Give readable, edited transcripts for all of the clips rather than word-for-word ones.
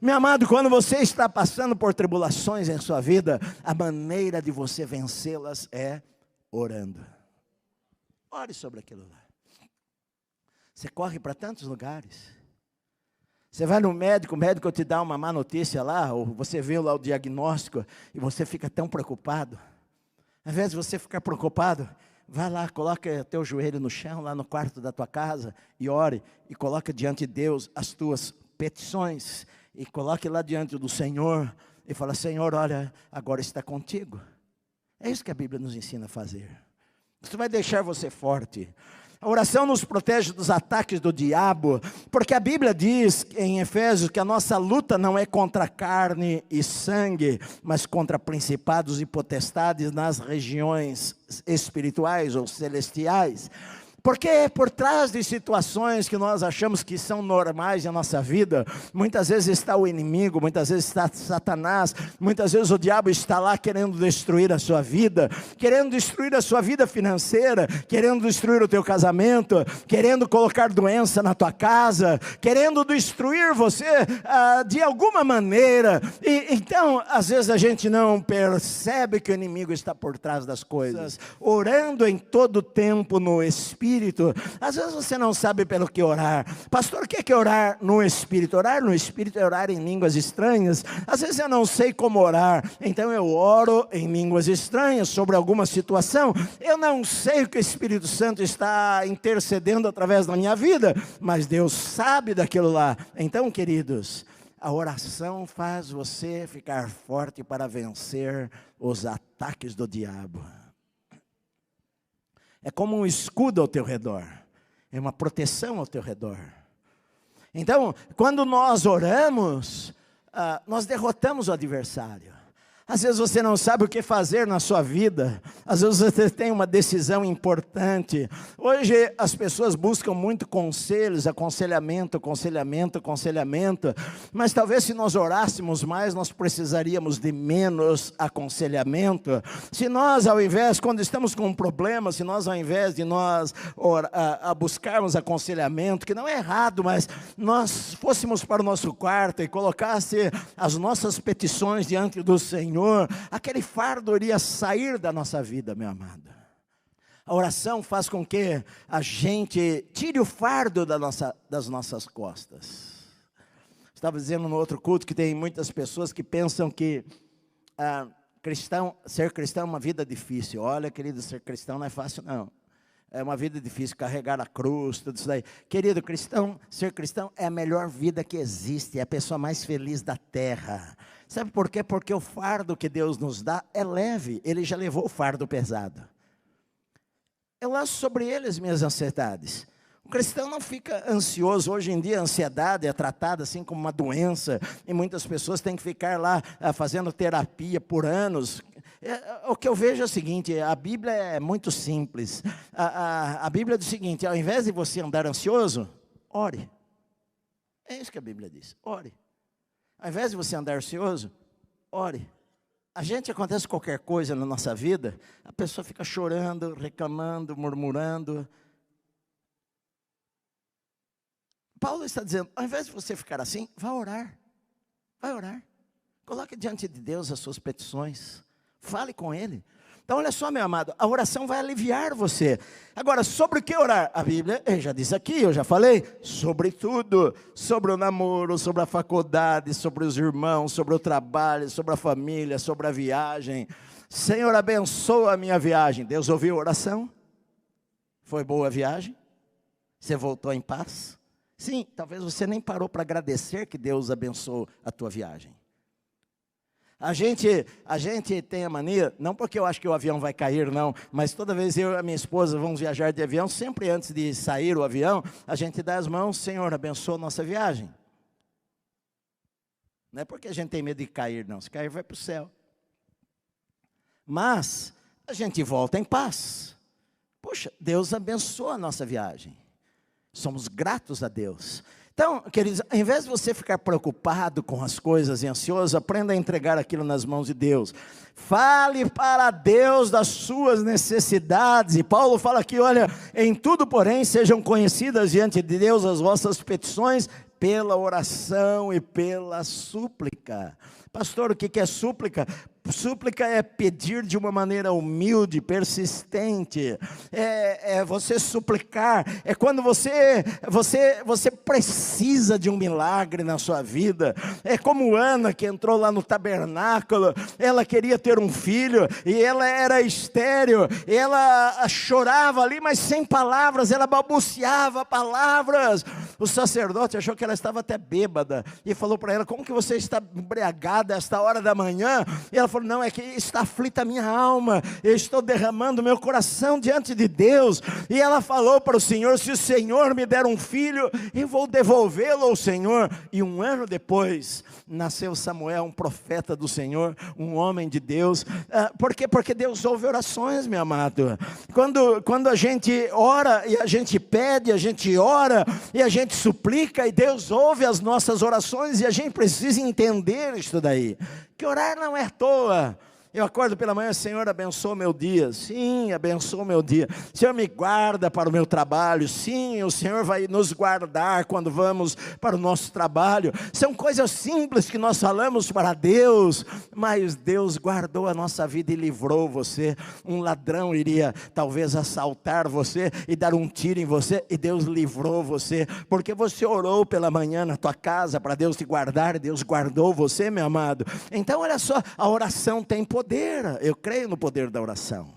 Meu amado, quando você está passando por tribulações em sua vida, a maneira de você vencê-las é orando. Ore sobre aquilo lá. Você corre para tantos lugares. Você vai no médico, o médico te dá uma má notícia lá, ou você vê lá o diagnóstico, e você fica tão preocupado. Ao invés de você ficar preocupado, vai lá, coloca teu joelho no chão, lá no quarto da tua casa, e ore, e coloca diante de Deus as tuas petições, e coloque lá diante do Senhor, e fala: Senhor, olha, agora está contigo. É isso que a Bíblia nos ensina a fazer. Isso vai deixar você forte. A oração nos protege dos ataques do diabo, porque a Bíblia diz em Efésios que a nossa luta não é contra carne e sangue, mas contra principados e potestades nas regiões espirituais ou celestiais. Porque por trás de situações que nós achamos que são normais na nossa vida, muitas vezes está o inimigo, muitas vezes está Satanás, muitas vezes o diabo está lá querendo destruir a sua vida, querendo destruir a sua vida financeira, querendo destruir o teu casamento, querendo colocar doença na tua casa, querendo destruir você de alguma maneira. E então, às vezes a gente não percebe que o inimigo está por trás das coisas, orando em todo tempo no Espírito. Às vezes você não sabe pelo que orar. Pastor, o que é orar no Espírito? Orar no Espírito é orar em línguas estranhas. Às vezes eu não sei como orar, então eu oro em línguas estranhas sobre alguma situação. Eu não sei o que o Espírito Santo está intercedendo através da minha vida, mas Deus sabe daquilo lá. Então, queridos, a oração faz você ficar forte para vencer os ataques do diabo. É como um escudo ao teu redor, é uma proteção ao teu redor. Então, quando nós oramos, nós derrotamos o adversário. Às vezes você não sabe o que fazer na sua vida, às vezes você tem uma decisão importante. Hoje as pessoas buscam muito conselhos, aconselhamento, mas talvez se nós orássemos mais, nós precisaríamos de menos aconselhamento. Se nós, ao invés, quando estamos com um problema, se nós, ao invés de nós buscarmos aconselhamento, que não é errado, mas nós fôssemos para o nosso quarto e colocasse as nossas petições diante do Senhor, aquele fardo iria sair da nossa vida, meu amado. A oração faz com que a gente tire o fardo das nossas costas. Estava dizendo no outro culto que tem muitas pessoas que pensam que ser cristão é uma vida difícil. Olha, querido, ser cristão não é fácil, não. É uma vida difícil, carregar a cruz, tudo isso daí. Querido, ser cristão é a melhor vida que existe, é a pessoa mais feliz da terra. Sabe por quê? Porque o fardo que Deus nos dá é leve, Ele já levou o fardo pesado. Eu lanço sobre Ele as minhas ansiedades. O cristão não fica ansioso. Hoje em dia a ansiedade é tratada assim como uma doença, e muitas pessoas têm que ficar lá fazendo terapia por anos. O que eu vejo é o seguinte: a Bíblia é muito simples. A Bíblia diz o seguinte: ao invés de você andar ansioso, ore. É isso que a Bíblia diz, ore. Ao invés de você andar ansioso, ore. Acontece qualquer coisa na nossa vida, a pessoa fica chorando, reclamando, murmurando. Paulo está dizendo, ao invés de você ficar assim, vá orar. Vai orar. Coloque diante de Deus as suas petições. Fale com Ele. Então olha só, meu amado, a oração vai aliviar você. Agora, sobre o que orar? A Bíblia, eu já disse aqui, eu já falei, sobre tudo. Sobre o namoro, sobre a faculdade, sobre os irmãos, sobre o trabalho, sobre a família, sobre a viagem. Senhor, abençoa a minha viagem. Deus ouviu a oração? Foi boa a viagem? Você voltou em paz? Sim, talvez você nem parou para agradecer que Deus abençoou a tua viagem. A gente tem a mania, não porque eu acho que o avião vai cair, não, mas toda vez eu e a minha esposa vamos viajar de avião, sempre antes de sair o avião, a gente dá as mãos, Senhor, abençoa a nossa viagem. Não é porque a gente tem medo de cair, não, se cair vai para o céu. Mas a gente volta em paz. Poxa, Deus abençoa a nossa viagem. Somos gratos a Deus. Então, queridos, ao invés de você ficar preocupado com as coisas e ansioso, aprenda a entregar aquilo nas mãos de Deus. Fale para Deus das suas necessidades. E Paulo fala aqui, olha, em tudo, porém, sejam conhecidas diante de Deus as vossas petições pela oração e pela súplica. Pastor, o que é súplica? Súplica é pedir de uma maneira humilde, persistente, é você suplicar, é quando você precisa de um milagre na sua vida. É como Ana, que entrou lá no tabernáculo, ela queria ter um filho, e ela era estéril, e ela chorava ali, mas sem palavras, ela balbuciava palavras. O sacerdote achou que ela estava até bêbada, e falou para ela: como que você está embriagada a esta hora da manhã? E ela falou: não, é que está aflita a minha alma, eu estou derramando meu coração diante de Deus. E ela falou para o Senhor: se o Senhor me der um filho, eu vou devolvê-lo ao Senhor. E 1 ano depois, nasceu Samuel, um profeta do Senhor, um homem de Deus. Por quê? Porque Deus ouve orações, meu amado. Quando a gente ora, e a gente pede, a gente ora, e a gente suplica, e Deus ouve as nossas orações, e a gente precisa entender isso daí, que orar não é à toa. Eu acordo pela manhã: Senhor, abençoa o meu dia. Sim, abençoa o meu dia. Senhor, me guarda para o meu trabalho. Sim, o Senhor vai nos guardar quando vamos para o nosso trabalho. São coisas simples que nós falamos para Deus, mas Deus guardou a nossa vida e livrou você. Um ladrão iria talvez assaltar você e dar um tiro em você, e Deus livrou você, porque você orou pela manhã na tua casa para Deus te guardar, e Deus guardou você, meu amado. Então olha só, a oração tem poder. Eu creio no poder da oração.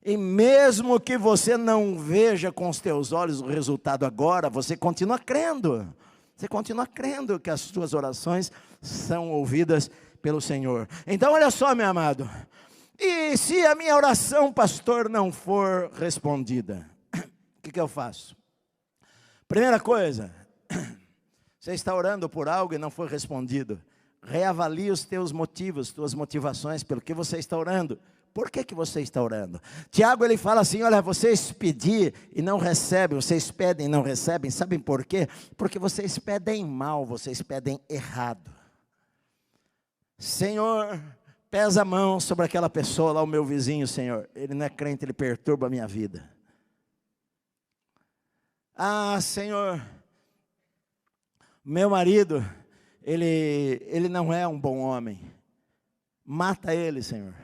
E mesmo que você não veja com os teus olhos o resultado agora, você continua crendo. Você continua crendo que as suas orações são ouvidas pelo Senhor. Então olha só, meu amado. E se a minha oração, pastor, não for respondida, o que eu faço? Primeira coisa, você está orando por algo e não foi respondido. Reavalie os teus motivos, tuas motivações, pelo que você está orando. Por que você está orando? Tiago, ele fala assim: olha, vocês pedem e não recebem, vocês pedem e não recebem, sabem por quê? Porque vocês pedem mal, vocês pedem errado. Senhor, pesa a mão sobre aquela pessoa lá, o meu vizinho, Senhor, ele não é crente, ele perturba a minha vida. Ah, Senhor, meu marido, ele não é um bom homem, mata ele, Senhor.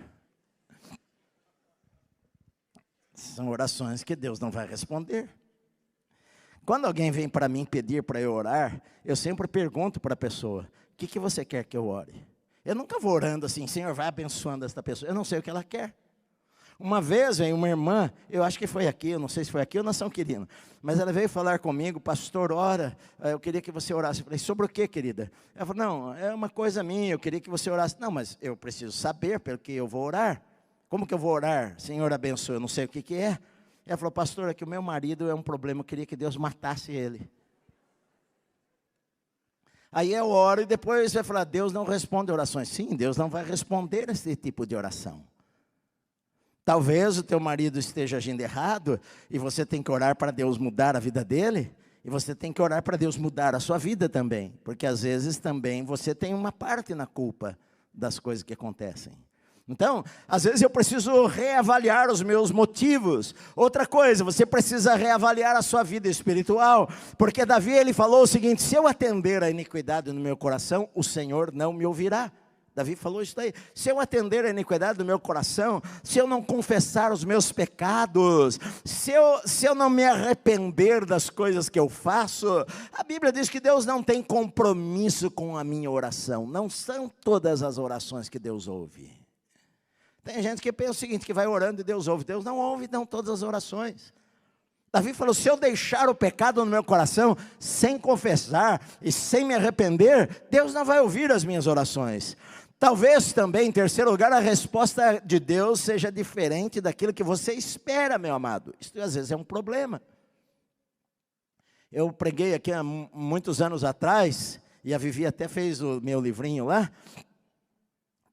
São orações que Deus não vai responder. Quando alguém vem para mim pedir para eu orar, eu sempre pergunto para a pessoa: o que você quer que eu ore? Eu nunca vou orando assim: Senhor, vai abençoando esta pessoa. Eu não sei o que ela quer. Uma vez veio uma irmã, eu acho que foi aqui, eu não sei se foi aqui ou na São Quirino, mas ela veio falar comigo: pastor, ora, eu queria que você orasse. Eu falei: sobre o que, querida? Ela falou: não, é uma coisa minha, eu queria que você orasse. Não, mas eu preciso saber pelo que eu vou orar. Como que eu vou orar? Senhor, abençoe, eu não sei o que é. Ela falou: pastor, é que o meu marido é um problema, eu queria que Deus matasse ele. Aí eu oro e depois vai falar: Deus não responde orações. Sim, Deus não vai responder esse tipo de oração. Talvez o teu marido esteja agindo errado, e você tem que orar para Deus mudar a vida dele, e você tem que orar para Deus mudar a sua vida também, porque às vezes também você tem uma parte na culpa das coisas que acontecem. Então, às vezes eu preciso reavaliar os meus motivos. Outra coisa, você precisa reavaliar a sua vida espiritual, porque Davi, ele falou o seguinte: se eu atender a iniquidade no meu coração, o Senhor não me ouvirá. Davi falou isso daí: se eu atender a iniquidade do meu coração, se eu não confessar os meus pecados, se eu não me arrepender das coisas que eu faço, a Bíblia diz que Deus não tem compromisso com a minha oração. Não são todas as orações que Deus ouve. Tem gente que pensa o seguinte, que vai orando e Deus ouve. Deus não ouve não todas as orações. Davi falou: se eu deixar o pecado no meu coração, sem confessar e sem me arrepender, Deus não vai ouvir as minhas orações. Talvez também, em terceiro lugar, a resposta de Deus seja diferente daquilo que você espera, meu amado. Isso às vezes é um problema. Eu preguei aqui há muitos anos atrás, e a Vivi até fez o meu livrinho lá,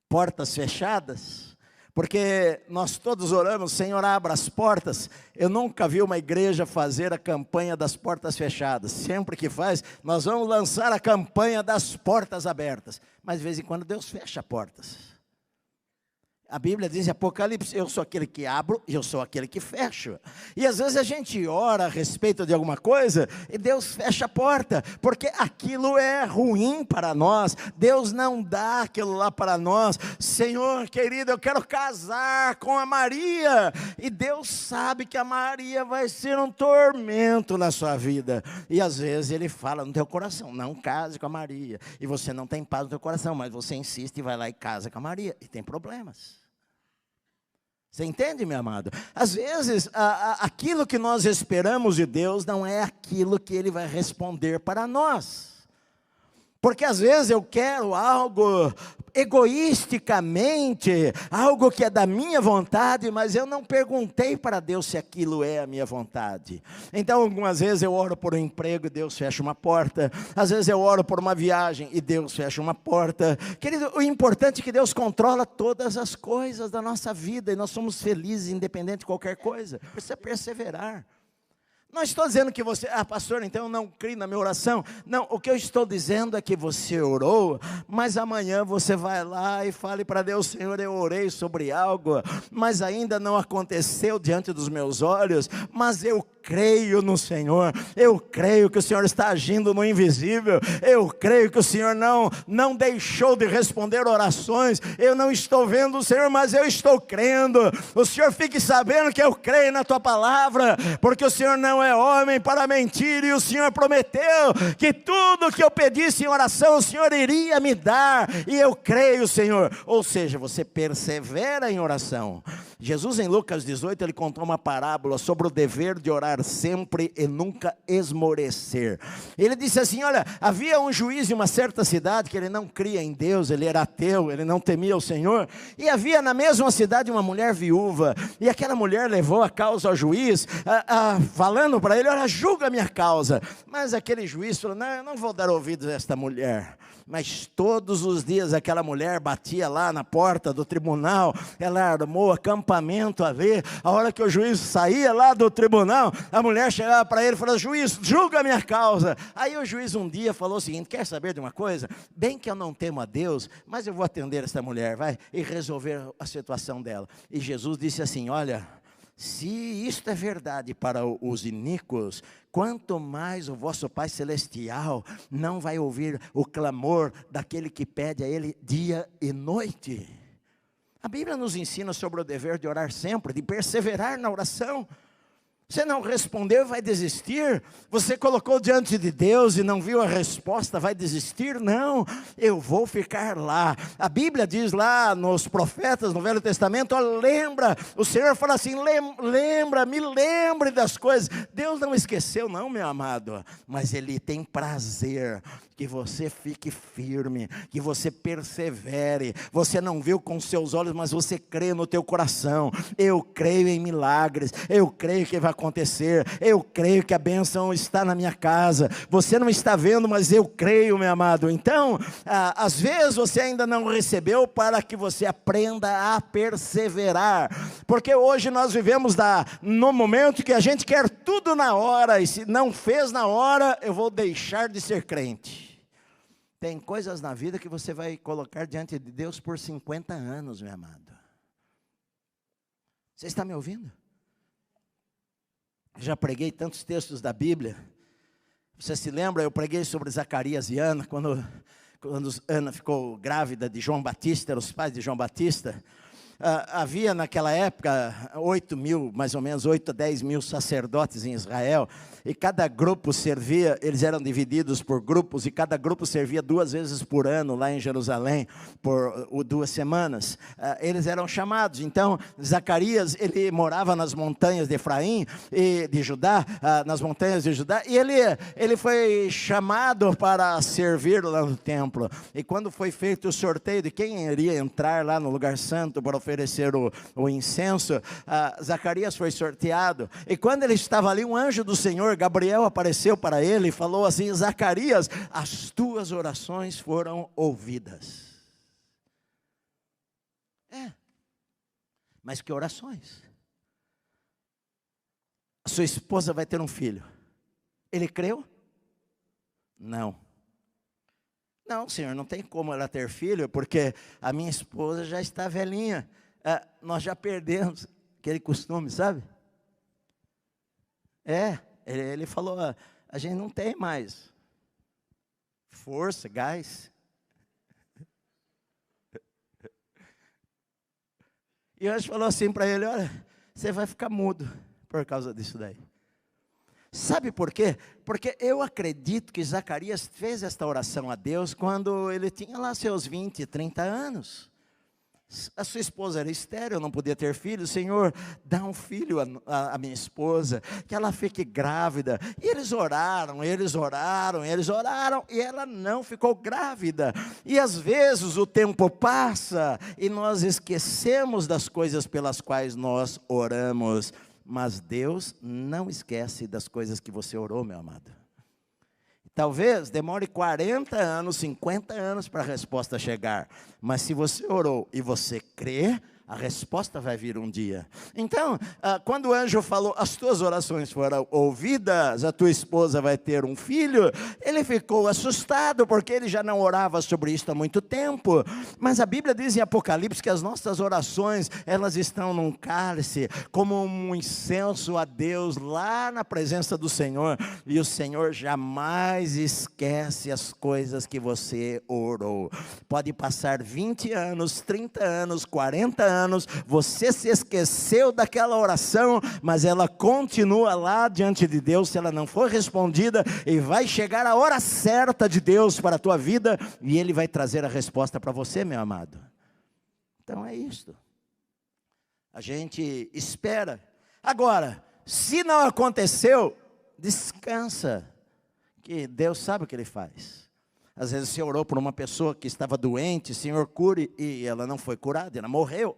Portas Fechadas, porque nós todos oramos: Senhor, abra as portas. Eu nunca vi uma igreja fazer a campanha das portas fechadas. Sempre que faz, nós vamos lançar a campanha das portas abertas. Mas de vez em quando Deus fecha portas. A Bíblia diz em Apocalipse, eu sou aquele que abro e eu sou aquele que fecho. E às vezes a gente ora a respeito de alguma coisa e Deus fecha a porta, porque aquilo é ruim para nós. Deus não dá aquilo lá para nós. Senhor querido, eu quero casar com a Maria. E Deus sabe que a Maria vai ser um tormento na sua vida. E às vezes Ele fala no teu coração, não case com a Maria. E você não tem paz no teu coração, mas você insiste e vai lá e casa com a Maria. E tem problemas. Você entende, meu amado? Às vezes, aquilo que nós esperamos de Deus não é aquilo que Ele vai responder para nós. Porque às vezes eu quero algo egoisticamente, algo que é da minha vontade, mas eu não perguntei para Deus se aquilo é a minha vontade. Então algumas vezes eu oro por um emprego e Deus fecha uma porta. Às vezes eu oro por uma viagem e Deus fecha uma porta. Querido, o importante é que Deus controla todas as coisas da nossa vida e nós somos felizes independente de qualquer coisa. Precisa perseverar. Não estou dizendo que você, pastor, então eu não creio na minha oração. Não, o que eu estou dizendo é que você orou, mas amanhã você vai lá e fale para Deus, Senhor, eu orei sobre algo, mas ainda não aconteceu diante dos meus olhos, mas eu creio no Senhor, eu creio que o Senhor está agindo no invisível, eu creio que o Senhor não deixou de responder orações, eu não estou vendo o Senhor, mas eu estou crendo. O Senhor fique sabendo que eu creio na tua palavra, porque o Senhor não é homem para mentir, e o Senhor prometeu que tudo que eu pedisse em oração, o Senhor iria me dar, e eu creio, Senhor. Ou seja, você persevera em oração. Jesus em Lucas 18, ele contou uma parábola sobre o dever de orar sempre e nunca esmorecer. Ele disse assim, olha, havia um juiz em uma certa cidade que ele não cria em Deus, ele era ateu, ele não temia o Senhor, e havia na mesma cidade uma mulher viúva, e aquela mulher levou a causa ao juiz, falando para ele, olha, julga a minha causa. Mas aquele juiz falou, não, eu não vou dar ouvidos a esta mulher. Mas todos os dias aquela mulher batia lá na porta do tribunal, ela armou acampamento ali. A hora que o juiz saía lá do tribunal, a mulher chegava para ele e falava, juiz, julga a minha causa. Aí o juiz um dia falou o seguinte, quer saber de uma coisa? Bem que eu não temo a Deus, mas eu vou atender essa mulher, vai, e resolver a situação dela. E Jesus disse assim, olha, se isto é verdade para os iníquos, quanto mais o vosso Pai Celestial não vai ouvir o clamor daquele que pede a Ele dia e noite. A Bíblia nos ensina sobre o dever de orar sempre, de perseverar na oração. Você não respondeu, vai desistir? Você colocou diante de Deus e não viu a resposta, vai desistir? Não, eu vou ficar lá. A Bíblia diz lá nos profetas, no Velho Testamento, lembra, o Senhor fala assim, me lembre das coisas. Deus não esqueceu não, meu amado, mas Ele tem prazer que você fique firme, que você persevere. Você não viu com seus olhos, mas você crê no teu coração. Eu creio em milagres, eu creio que vai acontecer, eu creio que a bênção está na minha casa. Você não está vendo, mas eu creio, meu amado. Então, às vezes você ainda não recebeu, para que você aprenda a perseverar, porque hoje nós vivemos no momento que a gente quer tudo na hora, e se não fez na hora, eu vou deixar de ser crente. Tem coisas na vida que você vai colocar diante de Deus por 50 anos, meu amado. Você está me ouvindo? Já preguei tantos textos da Bíblia. Você se lembra, eu preguei sobre Zacarias e Ana, quando Ana ficou grávida de João Batista, eram os pais de João Batista. Havia naquela época 8 mil, mais ou menos 8 a 10 mil sacerdotes em Israel, e cada grupo servia, eles eram divididos por grupos, e cada grupo servia 2 vezes por ano lá em Jerusalém, por 2 semanas. Eles eram chamados. Então Zacarias, ele morava nas montanhas de Efraim e de Judá, nas montanhas de Judá, e ele foi chamado para servir lá no templo. E quando foi feito o sorteio de quem iria entrar lá no lugar santo para oferecer o incenso, Zacarias foi sorteado. E quando ele estava ali, um anjo do Senhor, Gabriel, apareceu para ele e falou assim, Zacarias, as tuas orações foram ouvidas. Mas que orações? A sua esposa vai ter um filho. Ele creu? Não, Senhor, não tem como ela ter filho, porque a minha esposa já está velhinha. nós já perdemos aquele costume, sabe? Ele falou, a gente não tem mais força, gás. E o anjo falou assim para ele, olha, você vai ficar mudo por causa disso daí. Sabe por quê? Porque eu acredito que Zacarias fez esta oração a Deus quando ele tinha lá seus 20, 30 anos. A sua esposa era estéril, não podia ter filho. Senhor, dá um filho à minha esposa, que ela fique grávida. E eles oraram, e ela não ficou grávida. E às vezes o tempo passa e nós esquecemos das coisas pelas quais nós oramos. Mas Deus não esquece das coisas que você orou, meu amado. Talvez demore 40 anos, 50 anos para a resposta chegar. Mas se você orou e você crê, a resposta vai vir um dia. Então, quando o anjo falou, as tuas orações foram ouvidas, a tua esposa vai ter um filho, ele ficou assustado, porque ele já não orava sobre isso há muito tempo. Mas a Bíblia diz em Apocalipse que as nossas orações, elas estão num cálice, como um incenso a Deus, lá na presença do Senhor. E o Senhor jamais esquece as coisas que você orou. Pode passar 20 anos, 30 anos, 40 anos, você se esqueceu daquela oração, mas ela continua lá diante de Deus, se ela não for respondida, e vai chegar a hora certa de Deus para a tua vida, e Ele vai trazer a resposta para você, meu amado. Então é isto, a gente espera. Agora, se não aconteceu, descansa, que Deus sabe o que Ele faz. Às vezes você orou por uma pessoa que estava doente, Senhor cure, e ela não foi curada, ela morreu.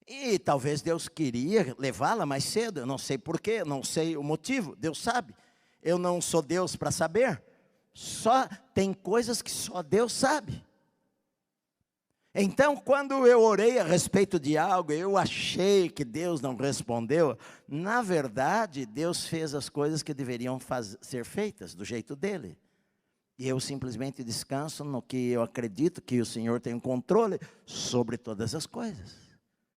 E talvez Deus queria levá-la mais cedo, eu não sei porquê, não sei o motivo, Deus sabe. Eu não sou Deus para saber, só tem coisas que só Deus sabe. Então, quando eu orei a respeito de algo, eu achei que Deus não respondeu, na verdade, Deus fez as coisas que deveriam ser feitas do jeito dele. E eu simplesmente descanso no que eu acredito que o Senhor tem um controle sobre todas as coisas.